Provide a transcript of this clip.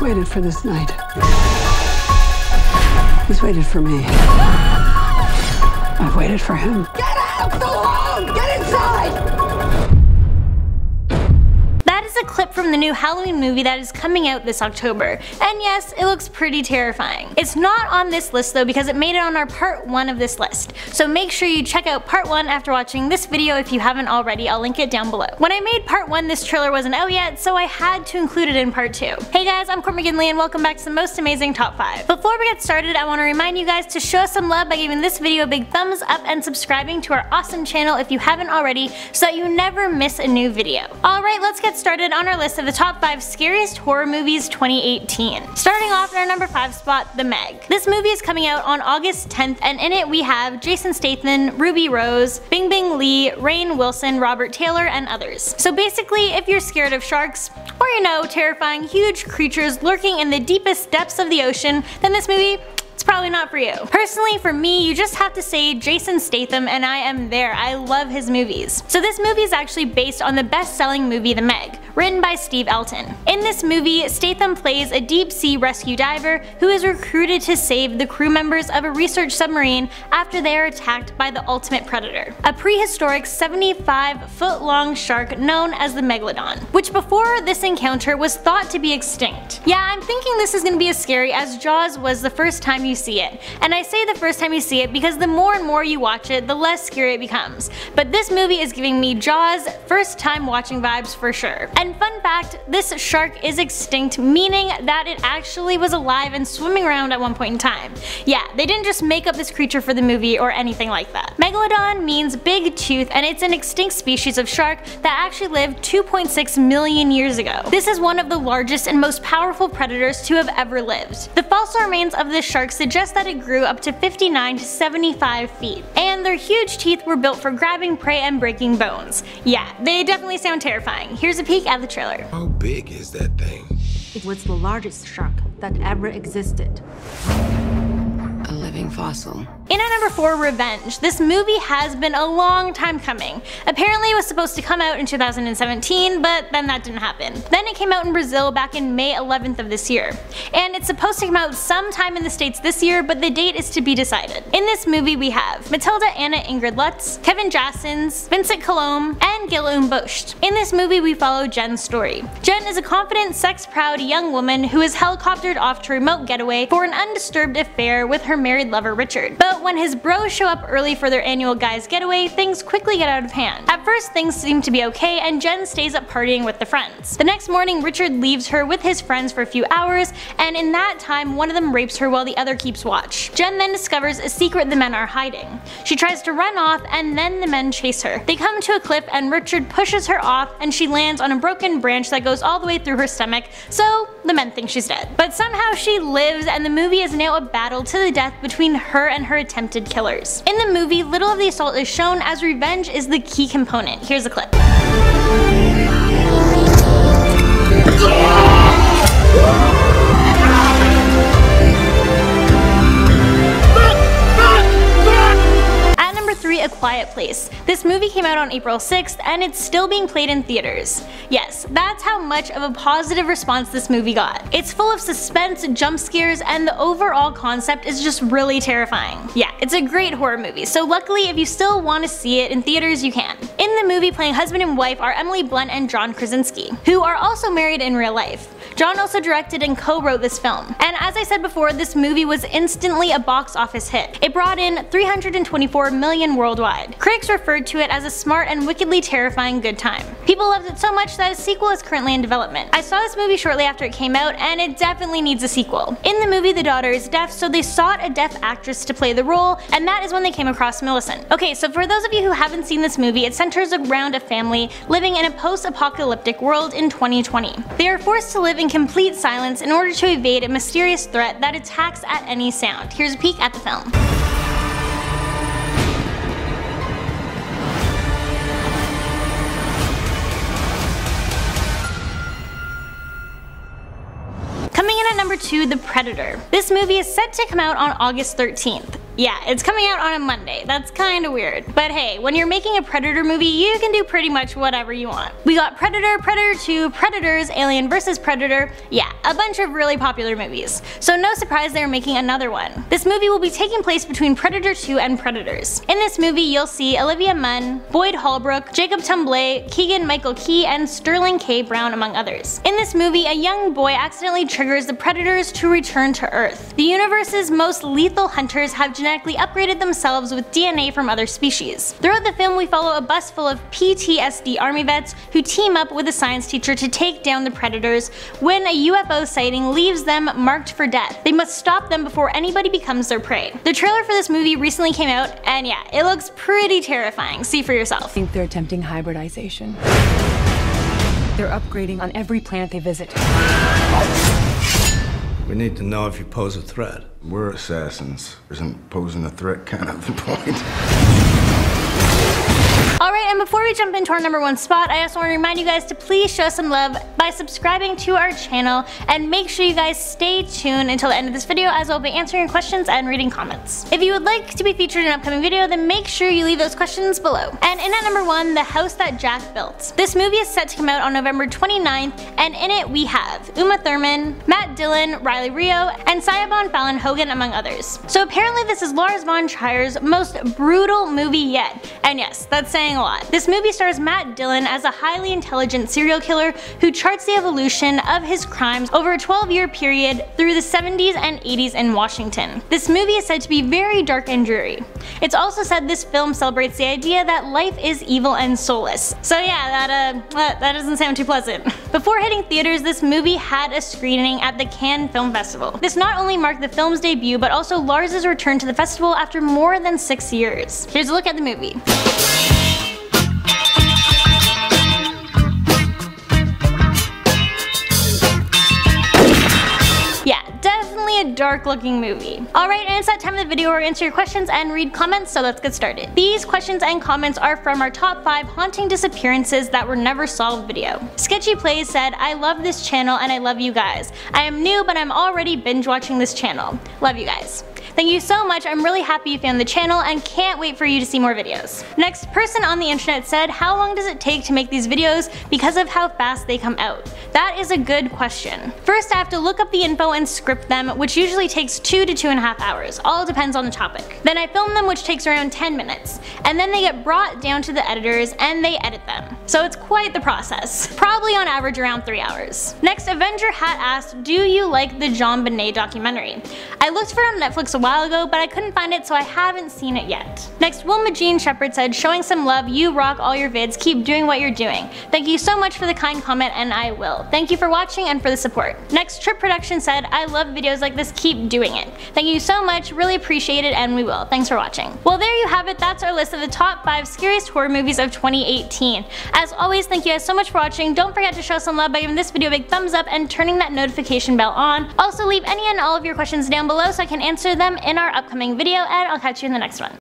He's waited for this night. He's waited for me. I've waited for him. Get out! So long! Get inside! That is a clip from the new Halloween movie that is coming out this October, and yes, it looks pretty terrifying. It's not on this list though because it made it on our part 1 of this list, so make sure you check out part 1 after watching this video if you haven't already. I'll link it down below. When I made part 1, this trailer wasn't out yet, so I had to include it in part 2. Hey guys, I'm Court McGinley and welcome back to the most amazing top 5. Before we get started, I want to remind you guys to show us some love by giving this video a big thumbs up and subscribing to our awesome channel if you haven't already so that you never miss a new video. Alright, let's get started on our list of the top 5 scariest horror movies 2018. Starting off in our number 5 spot, The Meg. This movie is coming out on August 10th, and in it we have Jason Statham, Ruby Rose, Bingbing Lee, Rainn Wilson, Robert Taylor, and others. So basically, if you're scared of sharks, or you know, terrifying huge creatures lurking in the deepest depths of the ocean, then this movie, it's probably not for you. Personally, for me, you just have to say Jason Statham and I am there. I love his movies. So this movie is actually based on the best-selling movie The Meg, written by Steve Elton. In this movie, Statham plays a deep-sea rescue diver who is recruited to save the crew members of a research submarine after they are attacked by the ultimate predator, a prehistoric 75-foot-long shark known as the Megalodon, which before this encounter was thought to be extinct. Yeah, I'm thinking this is going to be as scary as Jaws was the first time you see it. And I say the first time you see it because the more and more you watch it, the less scary it becomes. But this movie is giving me Jaws first time watching vibes for sure. And fun fact, this shark is extinct, meaning that it actually was alive and swimming around at one point in time. Yeah, they didn't just make up this creature for the movie or anything like that. Megalodon means big tooth, and it's an extinct species of shark that actually lived 2.6 million years ago. This is one of the largest and most powerful predators to have ever lived. The fossil remains of this shark suggest that it grew up to 59 to 75 feet, and their huge teeth were built for grabbing prey and breaking bones. Yeah, they definitely sound terrifying. Here's a peek at the trailer. How big is that thing? It was the largest shark that ever existed. A living fossil. In at number 4, Revenge. This movie has been a long time coming. Apparently it was supposed to come out in 2017, but then that didn't happen. Then it came out in Brazil back in May 11th of this year. And it's supposed to come out sometime in the States this year, but the date is to be decided. In this movie we have Matilda Anna Ingrid Lutz, Kevin Jassens, Vincent Colomb, and Guillaume Bocht. In this movie we follow Jen's story. Jen is a confident, sex-proud young woman who is helicoptered off to a remote getaway for an undisturbed affair with her married lover Richard. But when his bros show up early for their annual guys getaway, things quickly get out of hand. At first things seem to be okay and Jen stays up partying with the friends. The next morning Richard leaves her with his friends for a few hours, and in that time one of them rapes her while the other keeps watch. Jen then discovers a secret the men are hiding. She tries to run off and then the men chase her. They come to a cliff and Richard pushes her off and she lands on a broken branch that goes all the way through her stomach, so the men think she's dead. But somehow she lives, and the movie is now a battle to the death between her and her attempted killers. In the movie, little of the assault is shown as revenge is the key component. Here's a clip. A Quiet Place. This movie came out on April 6th and it's still being played in theaters. Yes, that's how much of a positive response this movie got. It's full of suspense, jump scares, and the overall concept is just really terrifying. Yeah, it's a great horror movie, so luckily if you still want to see it in theaters you can. In the movie, playing husband and wife are Emily Blunt and John Krasinski, who are also married in real life. John also directed and co-wrote this film. And as I said before, this movie was instantly a box office hit. It brought in $324 million worldwide. Critics referred to it as a smart and wickedly terrifying good time. People loved it so much that a sequel is currently in development. I saw this movie shortly after it came out and it definitely needs a sequel. In the movie, the daughter is deaf, so they sought a deaf actress to play the role, and that is when they came across Millicent. Okay, so for those of you who haven't seen this movie, it centers around a family living in a post-apocalyptic world in 2020. They are forced to live in complete silence in order to evade a mysterious threat that attacks at any sound. Here's a peek at the film. Coming in at number 2, The Predator. This movie is set to come out on August 13th. Yeah, it's coming out on a Monday. That's kinda weird. But hey, when you're making a Predator movie, you can do pretty much whatever you want. We got Predator, Predator 2, Predators, Alien vs. Predator, yeah, a bunch of really popular movies. So no surprise they're making another one. This movie will be taking place between Predator 2 and Predators. In this movie, you'll see Olivia Munn, Boyd Holbrook, Jacob Tremblay, Keegan-Michael Key, and Sterling K. Brown, among others. In this movie, a young boy accidentally triggers the Predators to return to Earth. The universe's most lethal hunters have genetically upgraded themselves with DNA from other species. Throughout the film, we follow a bus full of PTSD army vets who team up with a science teacher to take down the Predators when a UFO sighting leaves them marked for death. They must stop them before anybody becomes their prey. The trailer for this movie recently came out, and yeah, it looks pretty terrifying. See for yourself. I think they're attempting hybridization. They're upgrading on every planet they visit. We need to know if you pose a threat. We're assassins. Isn't posing a threat kind of the point? Alright, and before we jump into our #1 spot, I just want to remind you guys to please show some love by subscribing to our channel, and make sure you guys stay tuned until the end of this video, as I'll be answering questions and reading comments. If you would like to be featured in an upcoming video, then make sure you leave those questions below. And in at #1, The House That Jack Built. This movie is set to come out on November 29th, and in it we have Uma Thurman, Matt Dillon, Riley Rio, and Sayabon Fallon Hogan, among others. So apparently this is Lars von Trier's most brutal movie yet, and yes, that's saying a lot. This movie stars Matt Dillon as a highly intelligent serial killer who charts the evolution of his crimes over a 12-year period through the 70s and 80s in Washington. This movie is said to be very dark and dreary. It's also said this film celebrates the idea that life is evil and soulless. So yeah, that doesn't sound too pleasant. Before hitting theaters, this movie had a screening at the Cannes Film Festival. This not only marked the film's debut, but also Lars's return to the festival after more than 6 years. Here's a look at the movie. A dark looking movie. Alright, and it's that time of the video where we answer your questions and read comments, so let's get started. These questions and comments are from our top 5 haunting disappearances that were never solved video. Sketchy Plays said, I love this channel and I love you guys. I am new, but I'm already binge watching this channel. Love you guys. Thank you so much, I'm really happy you found the channel and can't wait for you to see more videos. Next person on the internet said, how long does it take to make these videos because of how fast they come out? That is a good question. First I have to look up the info and script them, which usually takes 2 to 2.5 hours, all depends on the topic. Then I film them, which takes around 10 minutes, and then they get brought down to the editors and they edit them. So it's quite the process. Probably on average around 3 hours. Next, Avenger Hat asked, do you like the JonBenet documentary? I looked for it on Netflix a while ago, but I couldn't find it, so I haven't seen it yet. Next, Wilma Jean Shepherd said, showing some love, you rock all your vids, keep doing what you're doing. Thank you so much for the kind comment, and I will. Thank you for watching and for the support. Next, Trip Production said, I love videos like this, keep doing it. Thank you so much, really appreciate it, and we will. Thanks for watching. Well, there you have it, that's our list of the top 5 scariest horror movies of 2018. As always, thank you guys so much for watching. Don't forget to show some love by giving this video a big thumbs up and turning that notification bell on. Also, leave any and all of your questions down below so I can answer them in our upcoming video, and I'll catch you in the next one.